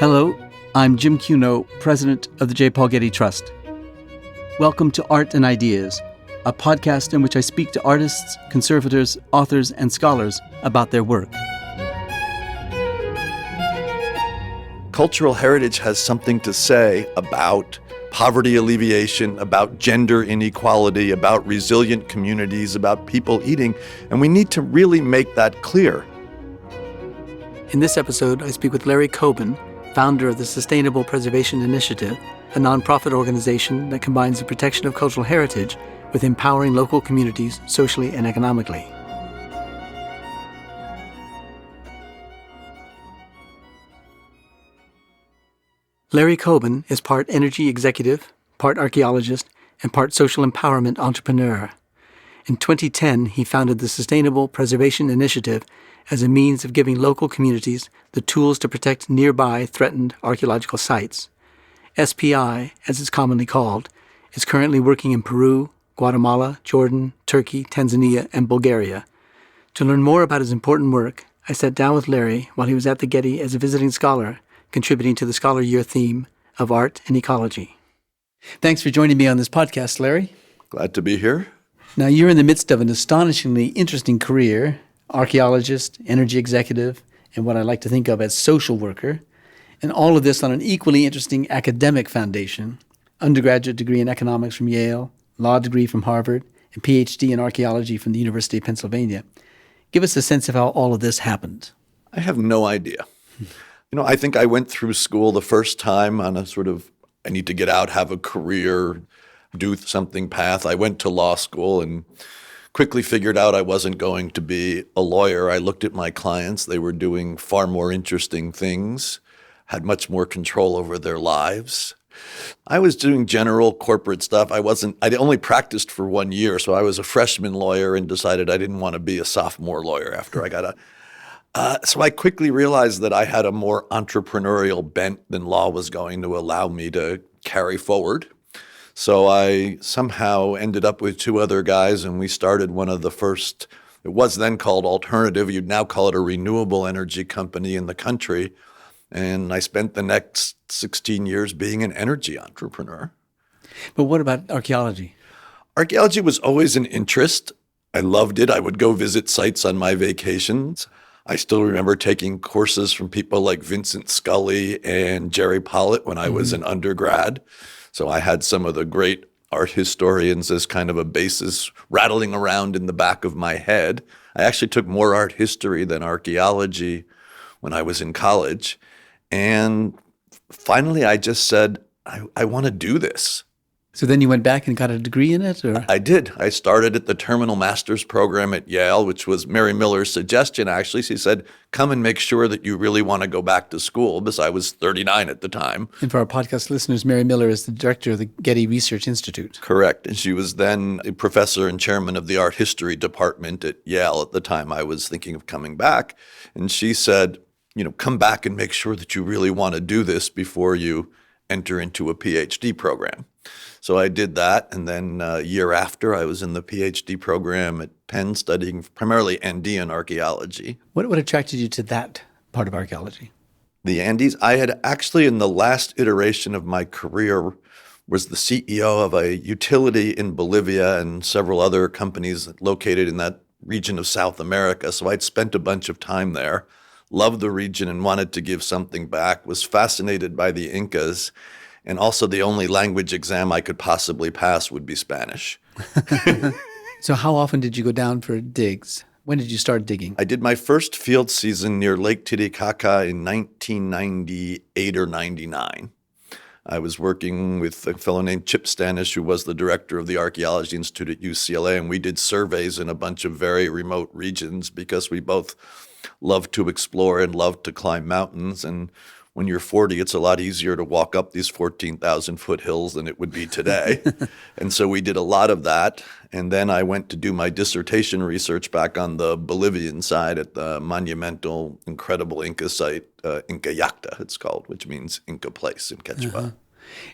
Hello, I'm Jim Cuno, president of the J. Paul Getty Trust. Welcome to Art and Ideas, a podcast in which I speak to artists, conservators, authors, and scholars about their work. Cultural heritage has something to say about poverty alleviation, about gender inequality, about resilient communities, about people eating, and we need to really make that clear. In this episode, I speak with Larry Coben, founder of the Sustainable Preservation Initiative, a nonprofit organization that combines the protection of cultural heritage with empowering local communities socially and economically. Larry Coben is part energy executive, part archaeologist, and part social empowerment entrepreneur. In 2010, he founded the Sustainable Preservation Initiative as a means of giving local communities the tools to protect nearby threatened archaeological sites. SPI, as it's commonly called, is currently working in Peru, Guatemala, Jordan, Turkey, Tanzania, and Bulgaria. To learn more about his important work, I sat down with Larry while he was at the Getty as a visiting scholar, contributing to the Scholar Year theme of art and ecology. Thanks for joining me on this podcast, Larry. Glad to be here. Now, you're in the midst of an astonishingly interesting career, archaeologist, energy executive, and what I like to think of as social worker, and all of this on an equally interesting academic foundation, undergraduate degree in economics from Yale, law degree from Harvard, and PhD in archaeology from the University of Pennsylvania. Give us a sense of how all of this happened. I have no idea. I think I went through school the first time on a sort of, I need to get out, have a career, do something path. I went to law school and quickly figured out I wasn't going to be a lawyer. I looked at my clients. They were doing far more interesting things, had much more control over their lives. I was doing general corporate stuff. I only practiced for 1 year, so I was a freshman lawyer and decided I didn't want to be a sophomore lawyer after I got out. So I quickly realized that I had a more entrepreneurial bent than law was going to allow me to carry forward. So I somehow ended up with two other guys, and we started one of the first, it was then called Alternative, you'd now call it a renewable energy company in the country. And I spent the next 16 years being an energy entrepreneur. But what about archaeology? Archaeology was always an interest. I loved it. I would go visit sites on my vacations. I still remember taking courses from people like Vincent Scully and Jerry Pollitt when I was an undergrad. So I had some of the great art historians as kind of a basis rattling around in the back of my head. I actually took more art history than archaeology when I was in college. And finally, I just said, I want to do this. So then you went back and got a degree in it? Or? I did. I started at the Terminal Master's Program at Yale, which was Mary Miller's suggestion, actually. She said, come and make sure that you really want to go back to school, because I was 39 at the time. And for our podcast listeners, Mary Miller is the director of the Getty Research Institute. Correct. And she was then a professor and chairman of the art history department at Yale at the time I was thinking of coming back. And she said, come back and make sure that you really want to do this before you enter into a PhD program. So I did that, and then a year after, I was in the PhD program at Penn studying primarily Andean archaeology. What attracted you to that part of archaeology? The Andes. I had actually, in the last iteration of my career, was the CEO of a utility in Bolivia and several other companies located in that region of South America. So I'd spent a bunch of time there, loved the region and wanted to give something back, was fascinated by the Incas. And also the only language exam I could possibly pass would be Spanish. So how often did you go down for digs? When did you start digging? I did my first field season near Lake Titicaca in 1998 or 99. I was working with a fellow named Chip Stanish, who was the director of the Archaeology Institute at UCLA, and we did surveys in a bunch of very remote regions because we both loved to explore and loved to climb mountains. And when you're 40, it's a lot easier to walk up these 14,000-foot hills than it would be today. And so we did a lot of that. And then I went to do my dissertation research back on the Bolivian side at the monumental, incredible Inca site, Inca Yacta, it's called, which means Inca place in Quechua. Uh-huh.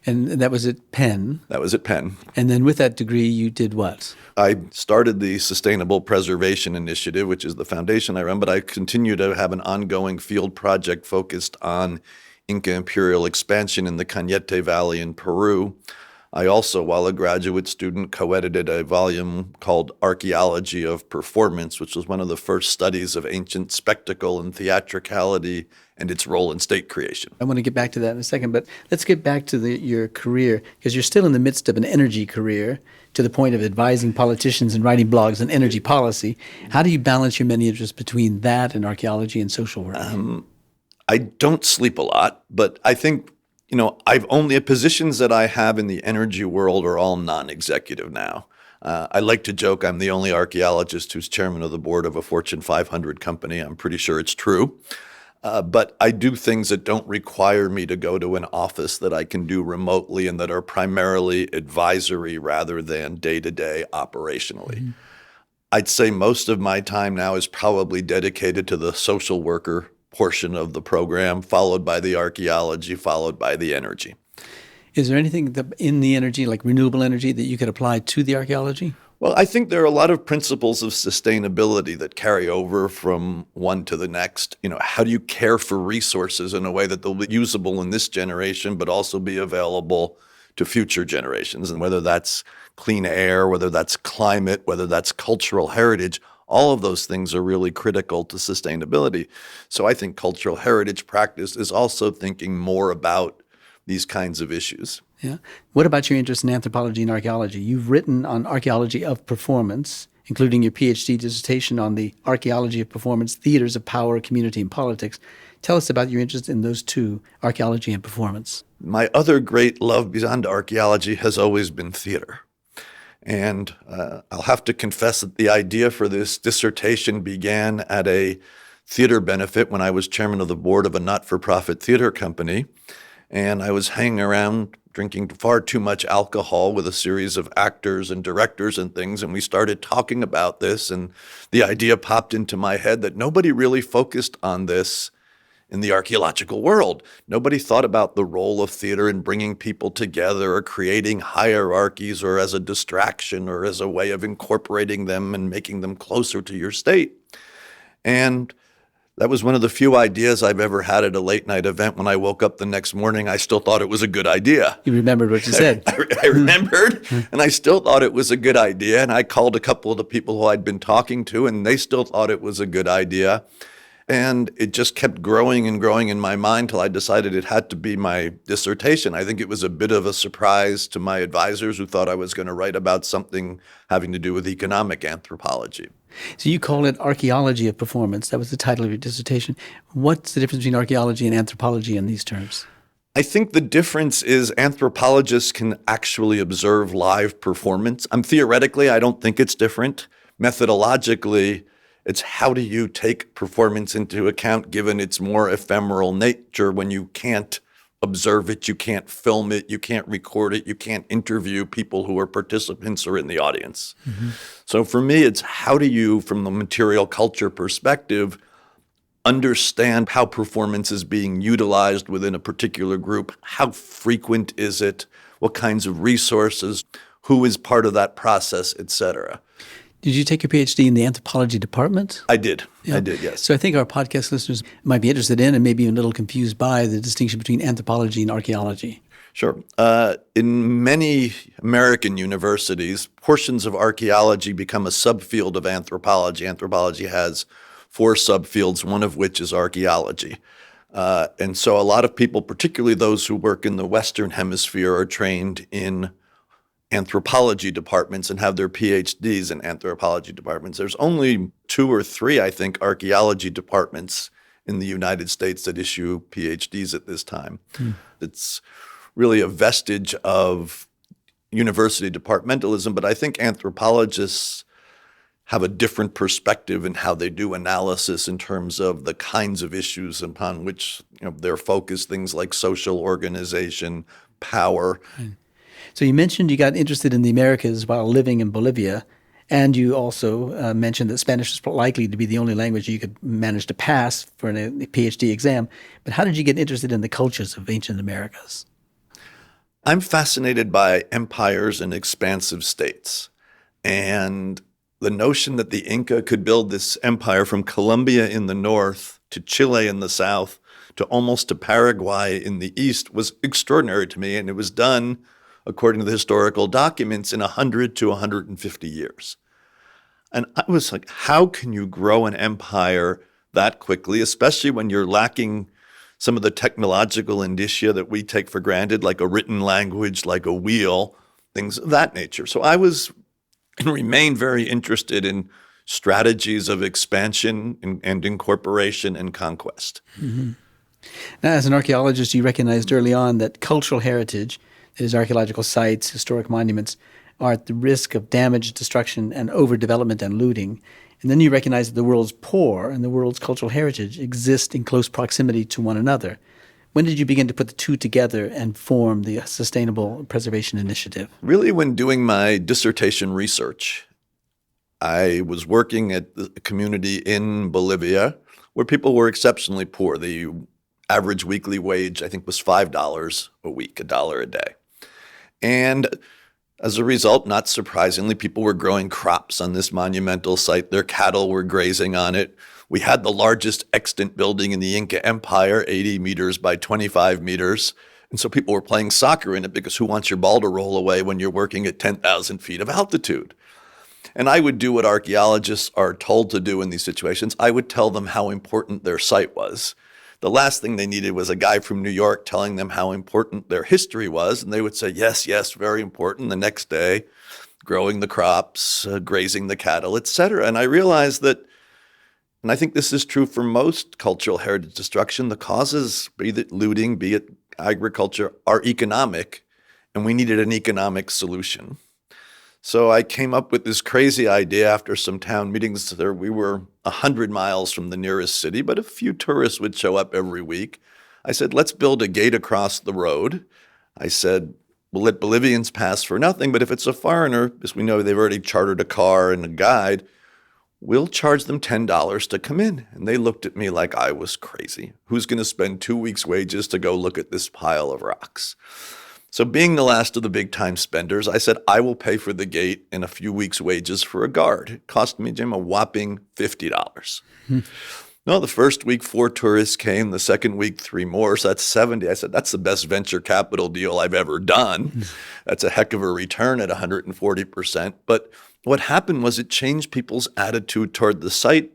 And that was at Penn? That was at Penn. And then with that degree, you did what? I started the Sustainable Preservation Initiative, which is the foundation I run, but I continue to have an ongoing field project focused on Inca imperial expansion in the Cañete Valley in Peru. I also, while a graduate student, co-edited a volume called Archaeology of Performance, which was one of the first studies of ancient spectacle and theatricality and its role in state creation. I want to get back to that in a second, but let's get back to your career, because you're still in the midst of an energy career to the point of advising politicians and writing blogs on energy policy. How do you balance your many interests between that and archaeology and social work? I don't sleep a lot, but I think the positions that I have in the energy world are all non-executive now. I like to joke I'm the only archaeologist who's chairman of the board of a Fortune 500 company. I'm pretty sure it's true. But I do things that don't require me to go to an office, that I can do remotely and that are primarily advisory rather than day-to-day operationally. Mm-hmm. I'd say most of my time now is probably dedicated to the social worker portion of the program, followed by the archaeology, followed by the energy. Is there anything in the energy, like renewable energy, that you could apply to the archaeology? Well, I think there are a lot of principles of sustainability that carry over from one to the next. How do you care for resources in a way that they'll be usable in this generation, but also be available to future generations? And whether that's clean air, whether that's climate, whether that's cultural heritage, all of those things are really critical to sustainability. So I think cultural heritage practice is also thinking more about these kinds of issues. Yeah. What about your interest in anthropology and archaeology? You've written on archaeology of performance, including your PhD dissertation on the archaeology of performance, theaters of power, community, and politics. Tell us about your interest in those two, archaeology and performance. My other great love beyond archaeology has always been theater. And I'll have to confess that the idea for this dissertation began at a theater benefit when I was chairman of the board of a not-for-profit theater company. And I was hanging around drinking far too much alcohol with a series of actors and directors and things. And we started talking about this. And the idea popped into my head that nobody really focused on this in the archaeological world. Nobody thought about the role of theater in bringing people together or creating hierarchies or as a distraction or as a way of incorporating them and making them closer to your state. And that was one of the few ideas I've ever had at a late night event. When I woke up the next morning, I still thought it was a good idea. You remembered what you said. I remembered, and I still thought it was a good idea. And I called a couple of the people who I'd been talking to, and they still thought it was a good idea. And it just kept growing and growing in my mind till I decided it had to be my dissertation. I think it was a bit of a surprise to my advisors, who thought I was going to write about something having to do with economic anthropology. So you call it archaeology of performance. That was the title of your dissertation. What's the difference between archaeology and anthropology in these terms? I think the difference is anthropologists can actually observe live performance. Theoretically, I don't think it's different. Methodologically, it's how do you take performance into account given its more ephemeral nature when you can't observe it, you can't film it, you can't record it, you can't interview people who are participants or in the audience. Mm-hmm. So for me, it's how do you, from the material culture perspective, understand how performance is being utilized within a particular group? How frequent is it? What kinds of resources? Who is part of that process, et cetera? Did you take your PhD in the anthropology department? I did. Yeah. I did, yes. So I think our podcast listeners might be interested in and maybe even a little confused by the distinction between anthropology and archaeology. Sure. In many American universities, portions of archaeology become a subfield of anthropology. Anthropology has 4 subfields, one of which is archaeology. And so a lot of people, particularly those who work in the Western Hemisphere, are trained in anthropology departments and have their PhDs in anthropology departments. There's only 2 or 3, I think, archaeology departments in the United States that issue PhDs at this time. It's really a vestige of university departmentalism, but I think anthropologists have a different perspective in how they do analysis in terms of the kinds of issues upon which they're focused, things like social organization, power. So you mentioned you got interested in the Americas while living in Bolivia, and you also mentioned that Spanish was likely to be the only language you could manage to pass for a PhD exam. But how did you get interested in the cultures of ancient Americas? I'm fascinated by empires and expansive states. And the notion that the Inca could build this empire from Colombia in the north to Chile in the south to almost to Paraguay in the east was extraordinary to me. And it was done, according to the historical documents, in 100 to 150 years. And I was like, how can you grow an empire that quickly, especially when you're lacking some of the technological indicia that we take for granted, like a written language, like a wheel, things of that nature. So I was and remain very interested in strategies of expansion and incorporation and conquest. Mm-hmm. Now, as an archaeologist, you recognized early on that cultural heritage, that is, archaeological sites, historic monuments, are at the risk of damage, destruction, and overdevelopment and looting. And then you recognize that the world's poor and the world's cultural heritage exist in close proximity to one another. When did you begin to put the two together and form the Sustainable Preservation Initiative? Really, when doing my dissertation research, I was working at the community in Bolivia where people were exceptionally poor. The average weekly wage, I think, was $5 a week, $1 a day. And as a result, not surprisingly, people were growing crops on this monumental site. Their cattle were grazing on it. We had the largest extant building in the Inca Empire, 80 meters by 25 meters. And so people were playing soccer in it because who wants your ball to roll away when you're working at 10,000 feet of altitude? And I would do what archaeologists are told to do in these situations. I would tell them how important their site was. The last thing they needed was a guy from New York telling them how important their history was. And they would say, yes, yes, very important. The next day, growing the crops, grazing the cattle, et cetera. And I realized that, and I think this is true for most cultural heritage destruction, the causes, be it looting, be it agriculture, are economic, and we needed an economic solution. So I came up with this crazy idea after some town meetings. There, we were 100 miles from the nearest city, but a few tourists would show up every week. I said, let's build a gate across the road. I said, we'll let Bolivians pass for nothing, but if it's a foreigner, as we know they've already chartered a car and a guide, we'll charge them $10 to come in. And they looked at me like I was crazy. Who's going to spend 2 weeks' wages to go look at this pile of rocks? So being the last of the big-time spenders, I said, I will pay for the gate and a few weeks' wages for a guard. It cost me, Jim, a whopping $50. No, the first week, 4 tourists came. The second week, 3 more. So that's 70. I said, that's the best venture capital deal I've ever done. That's a heck of a return at 140%. But what happened was it changed people's attitude toward the site.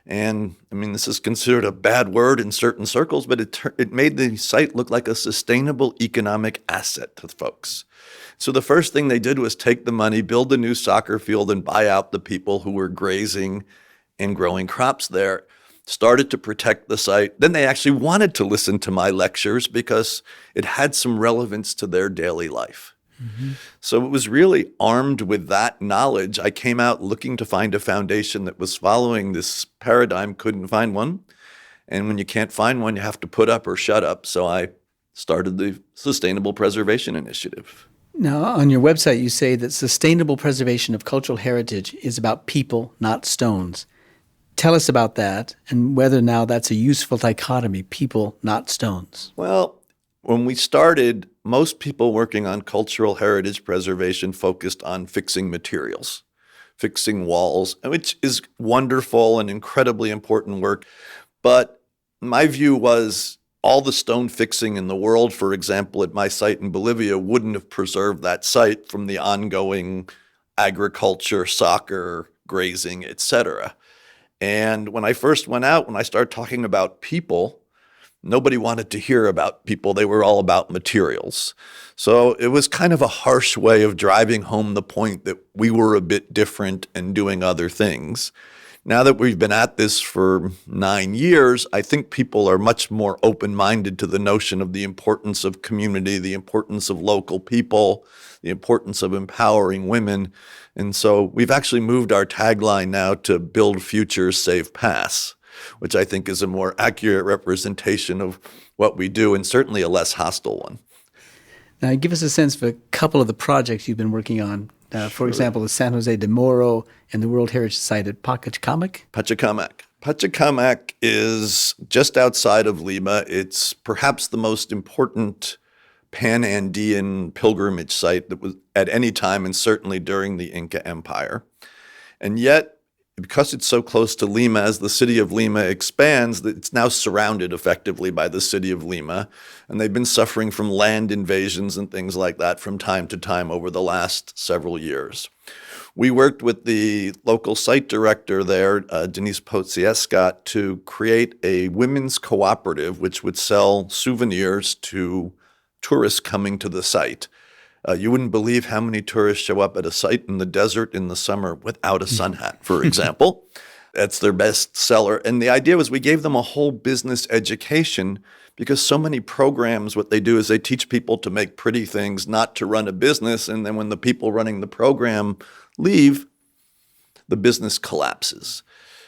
And I mean, this is considered a bad word in certain circles, but it made the site look like a sustainable economic asset to folks. So the first thing they did was take the money, build a new soccer field, and buy out the people who were grazing and growing crops there. Started to protect the site. Then they actually wanted to listen to my lectures because it had some relevance to their daily life. Mm-hmm. So it was really armed with that knowledge. I came out looking to find a foundation that was following this paradigm, couldn't find one. And when you can't find one, you have to put up or shut up. So I started the Sustainable Preservation Initiative. Now, on your website, you say that sustainable preservation of cultural heritage is about people, not stones. Tell us about that and whether now that's a useful dichotomy, people, not stones. Well, when we started, most people working on cultural heritage preservation focused on fixing materials, fixing walls, which is wonderful and incredibly important work. But my view was all the stone fixing in the world, for example, at my site in Bolivia, wouldn't have preserved that site from the ongoing agriculture, soccer, grazing, etc. And when I first went out, when I started talking about people, nobody wanted to hear about people. They were all about materials. So it was kind of a harsh way of driving home the point that we were a bit different and doing other things. Now that we've been at this for 9 years, I think people are much more open-minded to the notion of the importance of community, the importance of local people, the importance of empowering women. And so we've actually moved our tagline now to build futures, save past, which I think is a more accurate representation of what we do and certainly a less hostile one. Now, give us a sense of a couple of the projects you've been working on. For example, the San Jose de Moro and the World Heritage Site at Pachacamac. Pachacamac is just outside of Lima. It's perhaps the most important Pan-Andean pilgrimage site that was at any time and certainly during the Inca Empire. And yet, because it's so close to Lima, as the city of Lima expands, it's now surrounded effectively by the city of Lima. And they've been suffering from land invasions and things like that from time to time over the last several years. We worked with the local site director there, Denise Potsiescott, to create a women's cooperative which would sell souvenirs to tourists coming to the site. You wouldn't believe how many tourists show up at a site in the desert in the summer without a sun hat, for example. That's their best seller. And the idea was we gave them a whole business education because so many programs, what they do is they teach people to make pretty things, not to run a business. And then when the people running the program leave, the business collapses.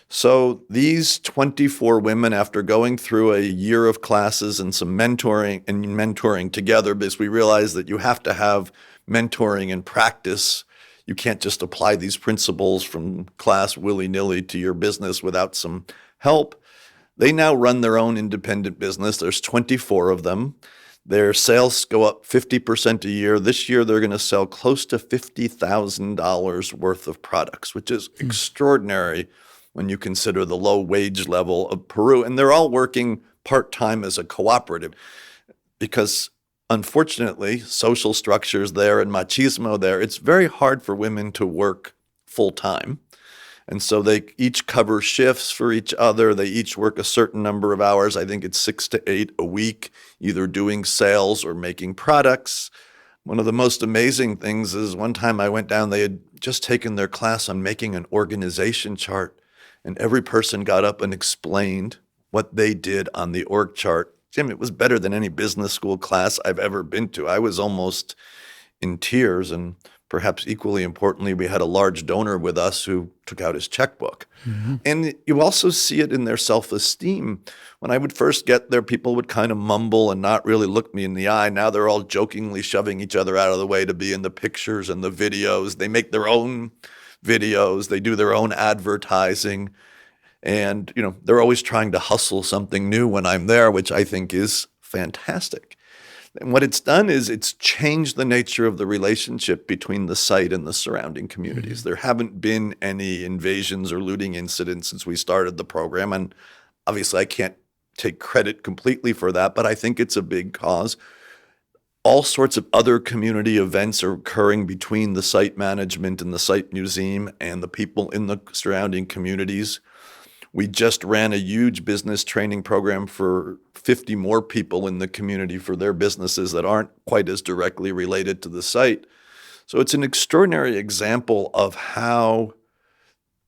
So these 24 women, after going through a year of classes and some mentoring together, because we realized that you have to have mentoring and practice. You can't just apply these principles from class willy-nilly to your business without some help. They now run their own independent business. There's 24 of them. Their sales go up 50% a year. This year, they're going to sell close to $50,000 worth of products, which is extraordinary when you consider the low wage level of Peru. And they're all working part-time as a cooperative because, unfortunately, social structures there and machismo there, it's very hard for women to work full-time. And so they each cover shifts for each other. They each work a certain number of hours. I think it's 6 to 8 a week, either doing sales or making products. One of the most amazing things is one time I went down, they had just taken their class on making an organization chart. And every person got up and explained what they did on the org chart. Jim, it was better than any business school class I've ever been to. I was almost in tears. And perhaps equally importantly, we had a large donor with us who took out his checkbook. Mm-hmm. And you also see it in their self-esteem. When I would first get there, people would kind of mumble and not really look me in the eye. Now they're all jokingly shoving each other out of the way to be in the pictures and the videos. They make their own videos. They do their own advertising. And, they're always trying to hustle something new when I'm there, which I think is fantastic. And what it's done is it's changed the nature of the relationship between the site and the surrounding communities. Mm-hmm. There haven't been any invasions or looting incidents since we started the program. And obviously, I can't take credit completely for that, but I think it's a big cause. All sorts of other community events are occurring between the site management and the site museum and the people in the surrounding communities. We just ran a huge business training program for 50 more people in the community for their businesses that aren't quite as directly related to the site. So it's an extraordinary example of how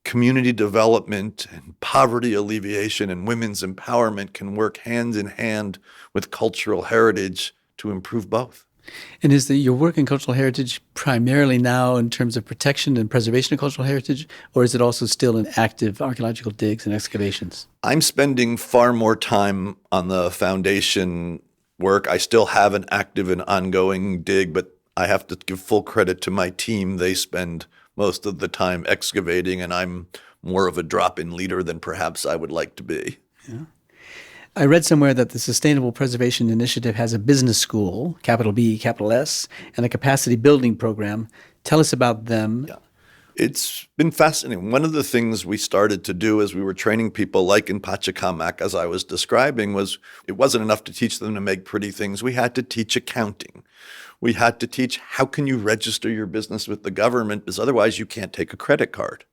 community development and poverty alleviation and women's empowerment can work hand in hand with cultural heritage to improve both. And is your work in cultural heritage primarily now in terms of protection and preservation of cultural heritage, or is it also still in active archaeological digs and excavations? I'm spending far more time on the foundation work. I still have an active and ongoing dig, but I have to give full credit to my team. They spend most of the time excavating, and I'm more of a drop-in leader than perhaps I would like to be. Yeah. I read somewhere that the Sustainable Preservation Initiative has a business school, capital B, capital S, and a capacity building program. Tell us about them. Yeah. It's been fascinating. One of the things we started to do as we were training people, like in Pachacamac, as I was describing, was it wasn't enough to teach them to make pretty things. We had to teach accounting. We had to teach how can you register your business with the government, because otherwise you can't take a credit card.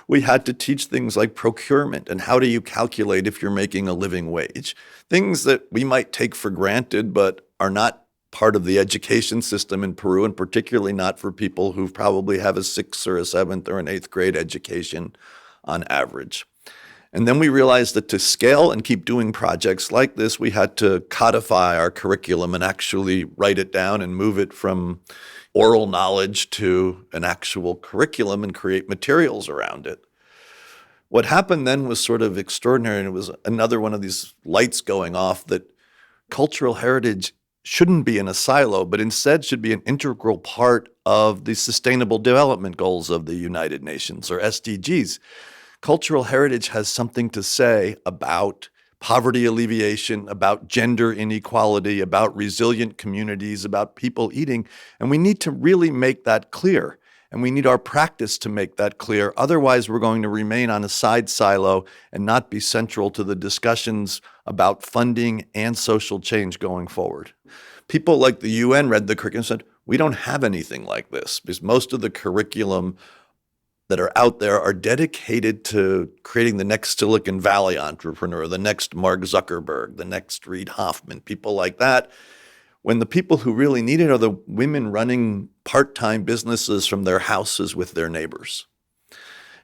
We had to teach things like procurement and how do you calculate if you're making a living wage, things that we might take for granted but are not part of the education system in Peru, and particularly not for people who probably have a 6th or a 7th or an 8th grade education on average. And then we realized that to scale and keep doing projects like this, we had to codify our curriculum and actually write it down and move it from oral knowledge to an actual curriculum and create materials around it. What happened then was sort of extraordinary, and it was another one of these lights going off that cultural heritage shouldn't be in a silo, but instead should be an integral part of the Sustainable Development Goals of the United Nations, or SDGs. Cultural heritage has something to say about poverty alleviation, about gender inequality, about resilient communities, about people eating, and we need to really make that clear. And we need our practice to make that clear. Otherwise, we're going to remain on a side silo and not be central to the discussions about funding and social change going forward. People like the UN read the curriculum and said, we don't have anything like this, because most of the curriculum that are out there are dedicated to creating the next Silicon Valley entrepreneur, the next Mark Zuckerberg, the next Reid Hoffman, people like that. When the people who really need it are the women running part-time businesses from their houses with their neighbors.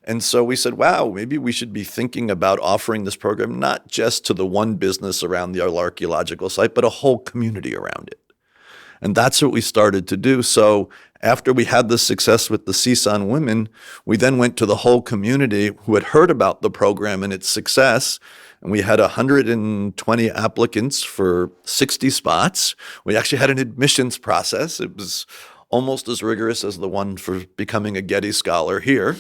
And so we said, wow, maybe we should be thinking about offering this program not just to the one business around the archaeological site, but a whole community around it. And that's what we started to do. So after we had the success with the CSUN women, we then went to the whole community who had heard about the program and its success. And we had 120 applicants for 60 spots. We actually had an admissions process. It was almost as rigorous as the one for becoming a Getty Scholar here.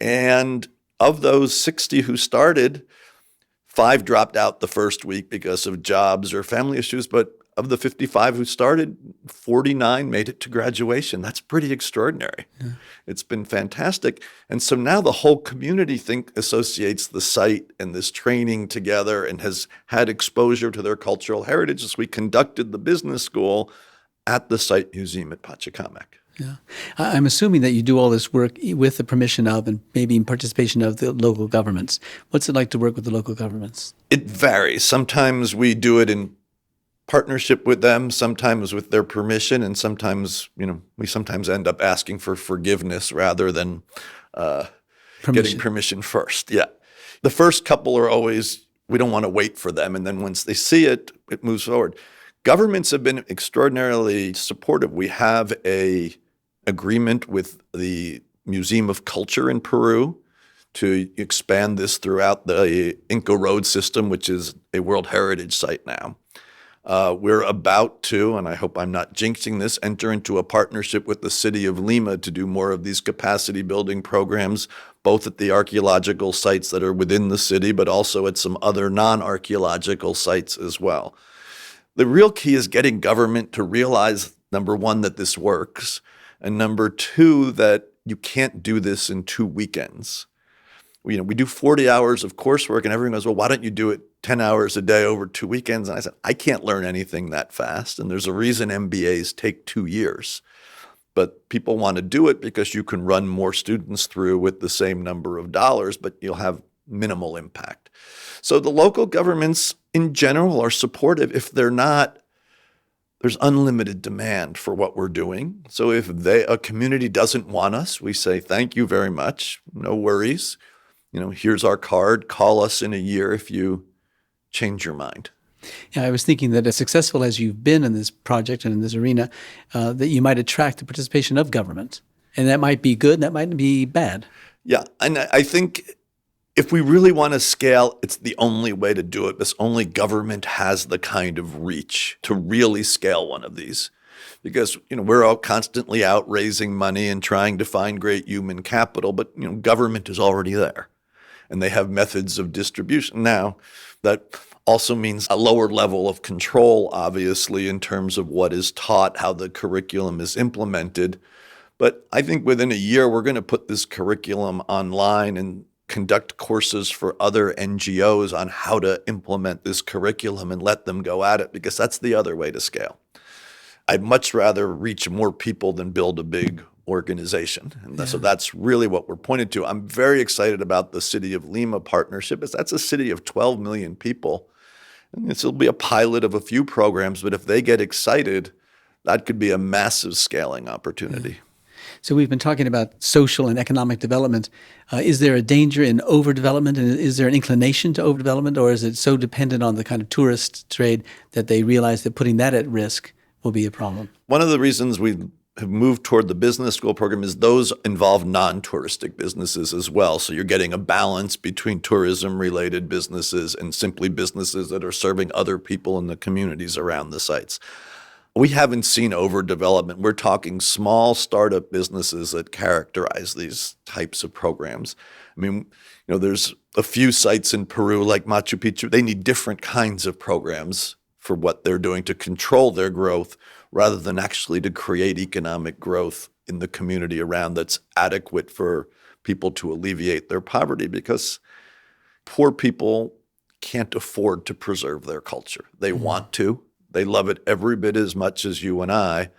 And of those 60 who started, 5 dropped out the first week because of jobs or family issues. But of the 55 who started, 49 made it to graduation. That's pretty extraordinary. Yeah. It's been fantastic. And so now the whole community associates the site and this training together and has had exposure to their cultural heritage as we conducted the business school at the site museum at Pachacamac. Yeah. I'm assuming that you do all this work with the permission of and maybe in participation of the local governments. What's it like to work with the local governments? It varies. Sometimes we do it in partnership with them, sometimes with their permission, and sometimes, we sometimes end up asking for forgiveness rather than getting permission first. Yeah. The first couple are always, we don't want to wait for them. And then once they see it, it moves forward. Governments have been extraordinarily supportive. We have an agreement with the Museum of Culture in Peru to expand this throughout the Inca Road system, which is a World Heritage Site now. We're about to, and I hope I'm not jinxing this, enter into a partnership with the city of Lima to do more of these capacity building programs, both at the archaeological sites that are within the city, but also at some other non-archaeological sites as well. The real key is getting government to realize, number one, that this works, and number two, that you can't do this in 2 weekends. We do 40 hours of coursework, and everyone goes, well, why don't you do it 10 hours a day over 2 weekends? And I said, I can't learn anything that fast, and there's a reason MBAs take 2 years. But people want to do it because you can run more students through with the same number of dollars, but you'll have minimal impact. So the local governments in general are supportive. If they're not, there's unlimited demand for what we're doing. So if a community doesn't want us, we say, thank you very much, no worries. Here's our card. Call us in a year if you change your mind. Yeah, I was thinking that as successful as you've been in this project and in this arena, that you might attract the participation of government. And that might be good and that might be bad. Yeah, and I think if we really want to scale, it's the only way to do it, because only government has the kind of reach to really scale one of these. Because, we're all constantly out raising money and trying to find great human capital, but, government is already there. And they have methods of distribution. Now, that also means a lower level of control, obviously, in terms of what is taught, how the curriculum is implemented. But I think within a year, we're going to put this curriculum online and conduct courses for other NGOs on how to implement this curriculum and let them go at it, because that's the other way to scale. I'd much rather reach more people than build a big organization. And so that's really what we're pointed to. I'm very excited about the City of Lima partnership. That's a city of 12 million people. And this will be a pilot of a few programs, but if they get excited, that could be a massive scaling opportunity. Yeah. So we've been talking about social and economic development. Is there a danger in overdevelopment, and is there an inclination to overdevelopment, or is it so dependent on the kind of tourist trade that they realize that putting that at risk will be a problem? One of the reasons we have moved toward the business school program is those involve non-touristic businesses as well. So you're getting a balance between tourism-related businesses and simply businesses that are serving other people in the communities around the sites. We haven't seen overdevelopment. We're talking small startup businesses that characterize these types of programs. I mean, there's a few sites in Peru like Machu Picchu. They need different kinds of programs for what they're doing to control their growth rather than actually to create economic growth in the community around that's adequate for people to alleviate their poverty, because poor people can't afford to preserve their culture. They want to. They love it every bit as much as you and I.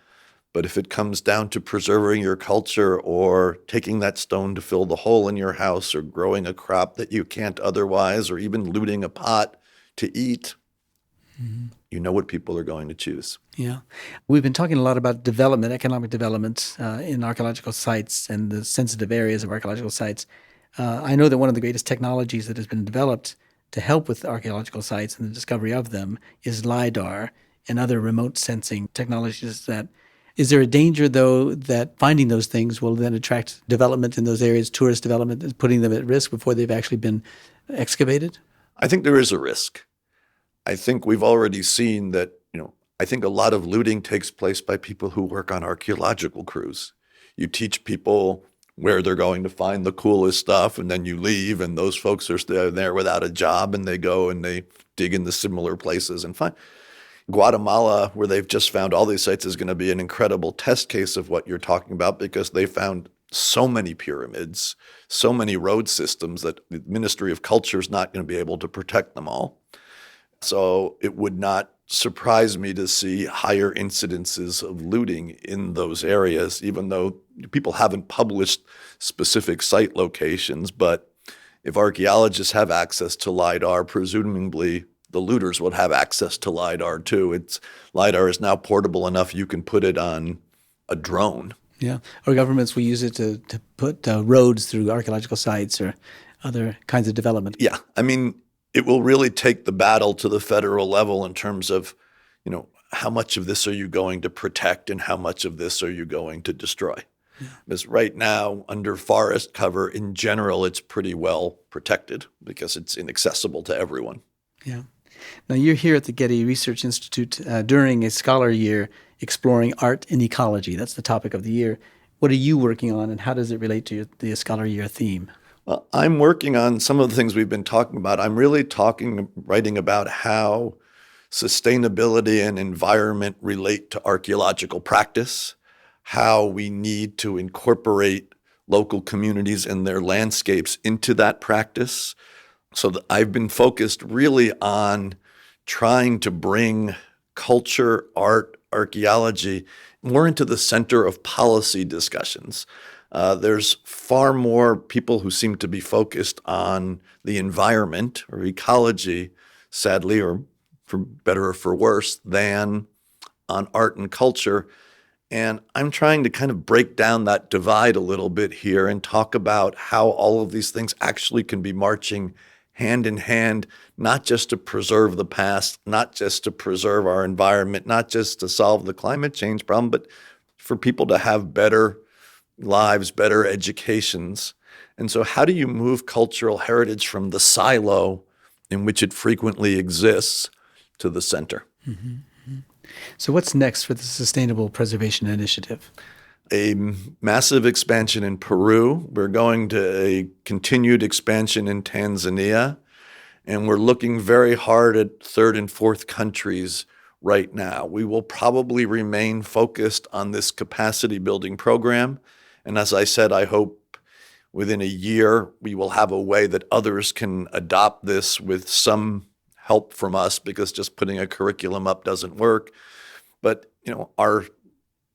But if it comes down to preserving your culture or taking that stone to fill the hole in your house or growing a crop that you can't otherwise, or even looting a pot to eat, you know what people are going to choose. Yeah. We've been talking a lot about development, economic development in archaeological sites and the sensitive areas of archaeological sites. I know that one of the greatest technologies that has been developed to help with archaeological sites and the discovery of them is LIDAR and other remote sensing technologies. Is there a danger, though, that finding those things will then attract development in those areas, tourist development, putting them at risk before they've actually been excavated? I think there is a risk. I think we've already seen that, I think a lot of looting takes place by people who work on archaeological crews. You teach people where they're going to find the coolest stuff, and then you leave, and those folks are still there without a job, and they go and they dig in the similar places and find. Guatemala, where they've just found all these sites, is going to be an incredible test case of what you're talking about, because they found so many pyramids, so many road systems that the Ministry of Culture is not going to be able to protect them all. So it would not surprise me to see higher incidences of looting in those areas, even though people haven't published specific site locations. But if archaeologists have access to LIDAR, presumably the looters would have access to LIDAR too. LIDAR is now portable enough you can put it on a drone. Yeah, or governments will use it to put roads through archaeological sites or other kinds of development. Yeah, I mean, it will really take the battle to the federal level in terms of, how much of this are you going to protect and how much of this are you going to destroy? Yeah. Because right now, under forest cover, in general, it's pretty well protected because it's inaccessible to everyone. Yeah. Now, you're here at the Getty Research Institute during a scholar year exploring art and ecology. That's the topic of the year. What are you working on, and how does it relate to the scholar year theme? Well, I'm working on some of the things we've been talking about. I'm really writing about how sustainability and environment relate to archaeological practice, how we need to incorporate local communities and their landscapes into that practice. So I've been focused really on trying to bring culture, art, archaeology more into the center of policy discussions. There's far more people who seem to be focused on the environment or ecology, sadly, or for better or for worse, than on art and culture. And I'm trying to kind of break down that divide a little bit here and talk about how all of these things actually can be marching hand in hand, not just to preserve the past, not just to preserve our environment, not just to solve the climate change problem, but for people to have better lives, better educations. And so how do you move cultural heritage from the silo in which it frequently exists to the center? Mm-hmm. Mm-hmm. So what's next for the Sustainable Preservation Initiative? A massive expansion in Peru. We're going to a continued expansion in Tanzania. And we're looking very hard at third and fourth countries right now. We will probably remain focused on this capacity building program. And as I said, I hope within a year we will have a way that others can adopt this with some help from us, because just putting a curriculum up doesn't work. But, our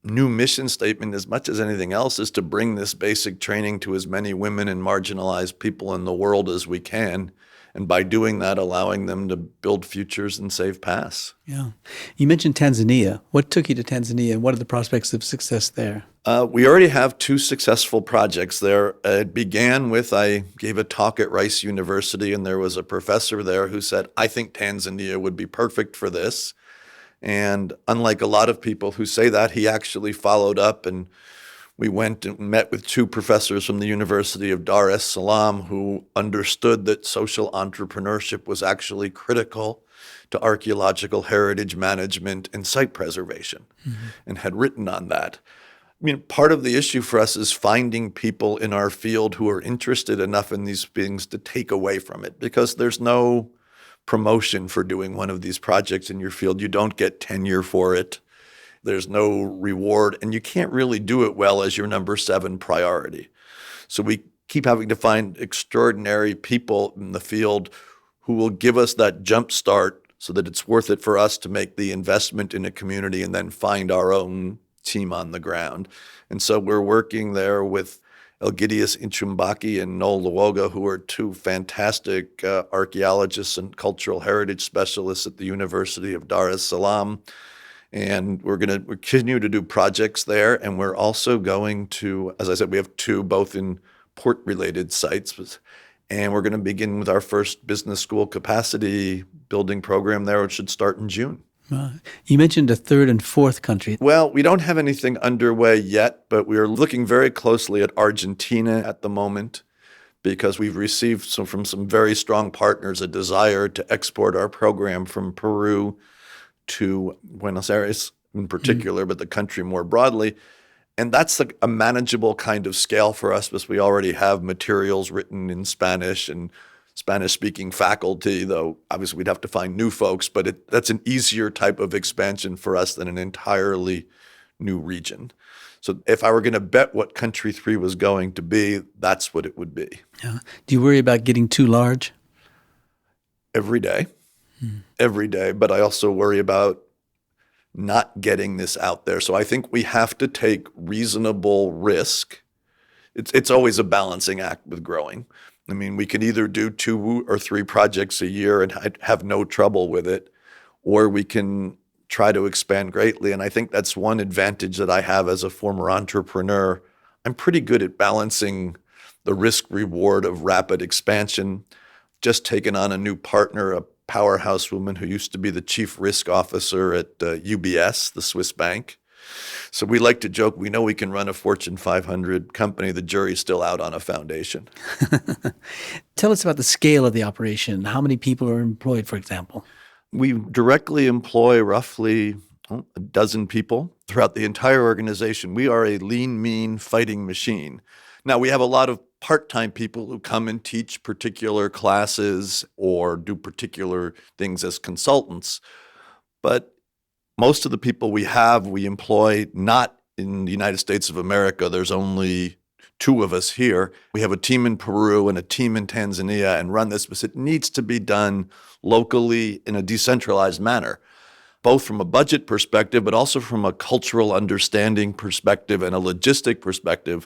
new mission statement, as much as anything else, is to bring this basic training to as many women and marginalized people in the world as we can. And by doing that, allowing them to build futures and save pasts. Yeah. You mentioned Tanzania. What took you to Tanzania, and what are the prospects of success there? We already have 2 successful projects there. It began with, I gave a talk at Rice University, and there was a professor there who said, I think Tanzania would be perfect for this. And unlike a lot of people who say that, he actually followed up, and we went and met with 2 professors from the University of Dar es Salaam who understood that social entrepreneurship was actually critical to archaeological heritage management and site preservation, and had written on that. I mean, part of the issue for us is finding people in our field who are interested enough in these things to take away from it, because there's no promotion for doing one of these projects in your field. You don't get tenure for it. There's no reward, and you can't really do it well as your number 7 priority. So we keep having to find extraordinary people in the field who will give us that jump start so that it's worth it for us to make the investment in a community and then find our own team on the ground. And so we're working there with Elgidius Inchumbaki and Noel Luoga, who are 2 fantastic archaeologists and cultural heritage specialists at the University of Dar es Salaam. And we're going to continue to do projects there. And we're also going to, as I said, we have 2, both in port-related sites. And we're going to begin with our first business school capacity building program there, which should start in June. You mentioned a 3rd and 4th country. Well, we don't have anything underway yet, but we are looking very closely at Argentina at the moment because we've received from some very strong partners a desire to export our program from Peru to Buenos Aires in particular, but the country more broadly. And that's a manageable kind of scale for us because we already have materials written in Spanish and Spanish-speaking faculty, though obviously we'd have to find new folks, but that's an easier type of expansion for us than an entirely new region. So if I were going to bet what country 3 was going to be, that's what it would be. Yeah. Do you worry about getting too large? Every day. Every day. But I also worry about not getting this out there. So I think we have to take reasonable risk. It's always a balancing act with growing. I mean, we can either do 2 or 3 projects a year and have no trouble with it, or we can try to expand greatly. And I think that's one advantage that I have as a former entrepreneur. I'm pretty good at balancing the risk reward of rapid expansion. Just taken on a new partner, a powerhouse woman who used to be the chief risk officer at UBS, the Swiss bank. So we like to joke, we know we can run a Fortune 500 company. The jury's still out on a foundation. Tell us about the scale of the operation. How many people are employed, for example? We directly employ roughly a dozen people throughout the entire organization. We are a lean, mean fighting machine. Now, we have a lot of part-time people who come and teach particular classes or do particular things as consultants. But most of the people we employ not in the United States of America. There's only 2 of us here. We have a team in Peru and a team in Tanzania and run this, but it needs to be done locally in a decentralized manner, both from a budget perspective, but also from a cultural understanding perspective and a logistic perspective.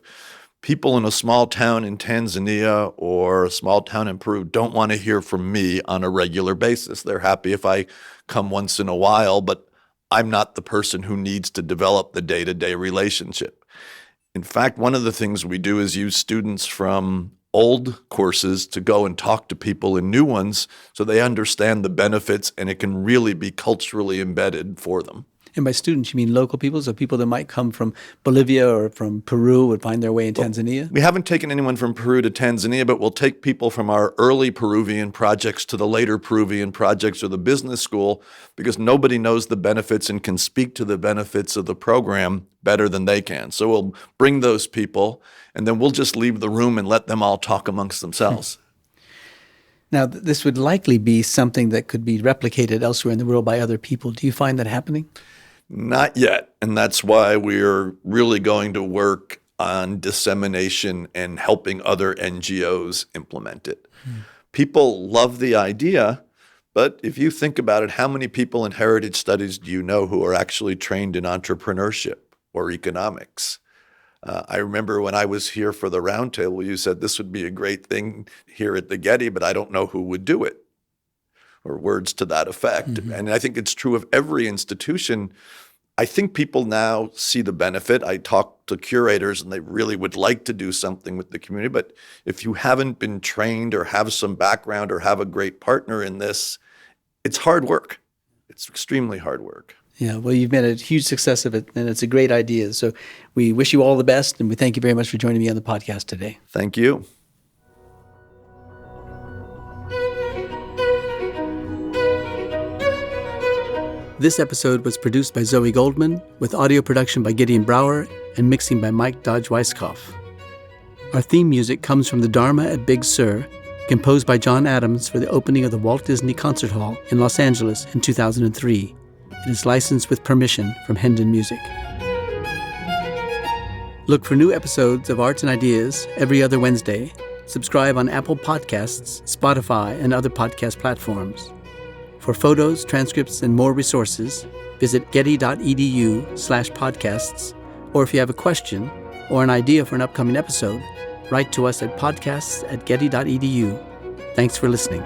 People in a small town in Tanzania or a small town in Peru don't want to hear from me on a regular basis. They're happy if I come once in a while, but I'm not the person who needs to develop the day-to-day relationship. In fact, one of the things we do is use students from old courses to go and talk to people in new ones so they understand the benefits and it can really be culturally embedded for them. And by students, you mean local people? So people that might come from Bolivia or from Peru would find their way in Tanzania? We haven't taken anyone from Peru to Tanzania, but we'll take people from our early Peruvian projects to the later Peruvian projects or the business school because nobody knows the benefits and can speak to the benefits of the program better than they can. So we'll bring those people and then we'll just leave the room and let them all talk amongst themselves. Now, this would likely be something that could be replicated elsewhere in the world by other people. Do you find that happening? Not yet, and that's why we're really going to work on dissemination and helping other NGOs implement it. People love the idea, but if you think about it, how many people in heritage studies do you know who are actually trained in entrepreneurship or economics? I remember when I was here for the roundtable, you said this would be a great thing here at the Getty, but I don't know who would do it, or words to that effect. Mm-hmm. And I think it's true of every institution. I think people now see the benefit. I talk to curators and they really would like to do something with the community. But if you haven't been trained or have some background or have a great partner in this, it's hard work. It's extremely hard work. Yeah, well, you've made a huge success of it, and it's a great idea. So we wish you all the best, and we thank you very much for joining me on the podcast today. Thank you. This episode was produced by Zoe Goldman, with audio production by Gideon Brower and mixing by Mike Dodge-Weisskopf. Our theme music comes from the Dharma at Big Sur, composed by John Adams for the opening of the Walt Disney Concert Hall in Los Angeles in 2003. It is licensed with permission from Hendon Music. Look for new episodes of Arts and Ideas every other Wednesday. Subscribe on Apple Podcasts, Spotify, and other podcast platforms. For photos, transcripts, and more resources, visit getty.edu/podcasts, or if you have a question or an idea for an upcoming episode, write to us at podcasts@getty.edu. Thanks for listening.